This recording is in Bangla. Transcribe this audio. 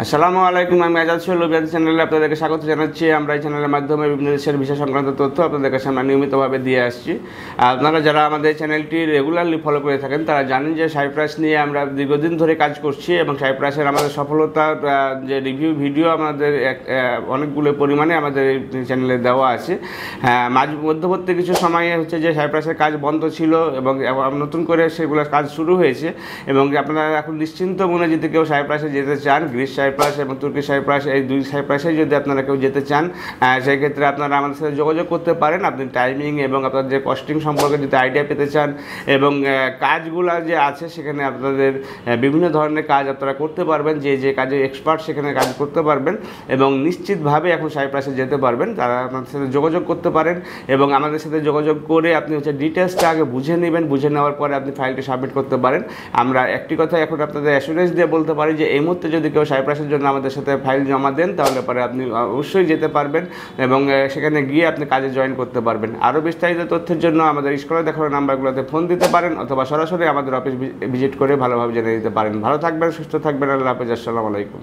আসসালামু আলাইকুম। আমি আজাদ শৈলবিয়াদ চ্যানেলে আপনাদেরকে স্বাগত জানাচ্ছি। আমরা এই চ্যানেলের মাধ্যমে বিভিন্ন দেশের ভিসা সংক্রান্ত তথ্য আপনাদের সামনে নিয়মিতভাবে দিয়ে আসছি। আপনারা যারা আমাদের চ্যানেলটি রেগুলারলি ফলো করে থাকেন তারা জানেন যে সাইপ্রাস নিয়ে আমরা দীর্ঘদিন ধরে কাজ করছি এবং সাইপ্রাসের আমাদের সফলতার যে রিভিউ ভিডিও আমাদের অনেকগুলো পরিমাণে আমাদের চ্যানেলে দেওয়া আছে। মধ্যবর্তী কিছু সময়ে হচ্ছে যে সাইপ্রাসের কাজ বন্ধ ছিল এবং নতুন করে সেগুলোর কাজ শুরু হয়েছে এবং আপনারা এখন নিশ্চিন্ত মনে যদি কেউ সাইপ্রাসে যেতে চান, গ্রিস সাইপ্রাস এবং তুর্কি সাইপ্রাস, এই দুই সাইপ্রাসে যদি আপনারা কেউ যেতে চান সেই ক্ষেত্রে আপনারা আমাদের সাথে যোগাযোগ করতে পারেন। আপনি টাইমিং এবং আপনার যে কস্টিং সম্পর্কে যদি আইডিয়া পেতে চান এবং কাজগুলো যে আছে সেখানে আপনাদের বিভিন্ন ধরনের কাজ আপনারা করতে পারবেন, যে কাজে এক্সপার্ট সেখানে কাজ করতে পারবেন এবং নিশ্চিতভাবে এখন সাইপ্রাসে যেতে পারবেন। তারা আপনাদের সাথে যোগাযোগ করতে পারেন এবং আমাদের সাথে যোগাযোগ করে আপনি হচ্ছে ডিটেলসটা আগে বুঝে নেবেন। বুঝে নেওয়ার পরে আপনি ফাইলটি সাবমিট করতে পারেন। আমরা একটি কথা এখন আপনাদের অ্যাসুরেন্স দিয়ে বলতে পারি যে এই মুহূর্তে যদি কেউ সাইপ্রাসের জন্য আমাদের সাথে ফাইল জমা দেন তাহলে পরে আপনি অবশ্যই যেতে পারবেন এবং সেখানে গিয়ে আপনি কাজে জয়েন করতে পারবেন। আরও বিস্তারিত তথ্যের জন্য আমাদের স্ক্রিনে দেখানো নাম্বারগুলোতে ফোন দিতে পারেন অথবা সরাসরি আমাদের অফিস ভিজিট করে ভালোভাবে জেনে নিতে পারেন। ভালো থাকবেন, সুস্থ থাকবেন। আল্লাহ হাফেজ। আসসালামু আলাইকুম।